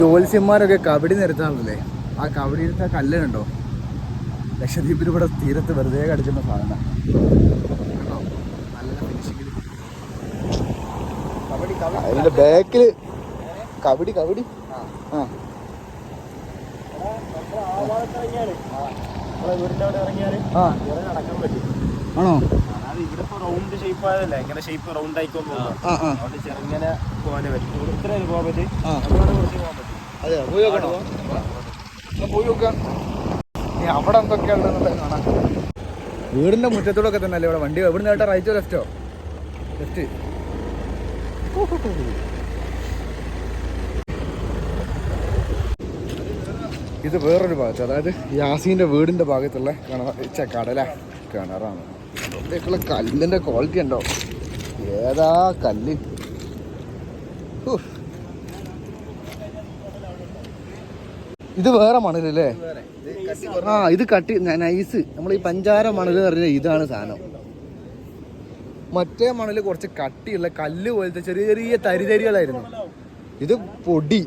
ജോത്സ്യന്മാരൊക്കെ കബഡി നിരത്താറില്ലേ? ആ കബഡി എടുത്ത കല്ലുണ്ടോ? ലക്ഷദ്വീപിൽ ഇവിടെ തീരത്ത് വെറുതെ കടിച്ചിരുന്ന സാധനം കേട്ടോ. നല്ല ഫിനിഷിങ്ങിൽ അതിന്റെ ബാക്കിൽ കബഡി കബഡി ആ നടക്കാൻ പറ്റും. ആണോ? ഇവിടെ റൗണ്ട് ഷേപ്പ് ആയതല്ലേ, ഇങ്ങനെ ഷേപ്പ് റൗണ്ട് ആയിക്കൊണ്ടു ചെറുങ്ങനെ പോകാനേ പറ്റും. ഇത്ര പോകാൻ പറ്റും, കുറച്ച് പോകാൻ പറ്റും. അതെ, പോയി നോക്കണോ? പോയി നോക്കാം. നീ അവിടെ എന്തൊക്കെയുള്ളത് കാണാം. വീടിന്റെ മുറ്റത്തൂടെ ഒക്കെ തന്നെ അല്ലേ ഇവിടെ വണ്ടി? എവിടെ നേട്ടാ? റൈറ്റോ ലെഫ്റ്റോ? ലെഫ്റ്റ്. ഇത് വേറൊരു ഭാഗത്ത്, അതായത് യാസീൻ്റെ വീടിൻ്റെ ഭാഗത്തുള്ള കടല കിണറാണ്. ഇതേക്കുള്ള കല്ലിൻ്റെ ക്വാളിറ്റി ഉണ്ടോ? ഏതാ കല്ല്! ഇത് വേറെ മണലല്ലേ? ആ, ഇത് കട്ടി നൈസ്. നമ്മൾ ഈ പഞ്ചാര മണൽ എന്ന് പറഞ്ഞാൽ ഇതാണ് സാധനം. മറ്റേ മണൽ കുറച്ച് കട്ടിയുള്ള കല്ല് പോലത്തെ ചെറിയ ചെറിയ തരിതരികളായിരുന്നു. ഇത് പൊടി.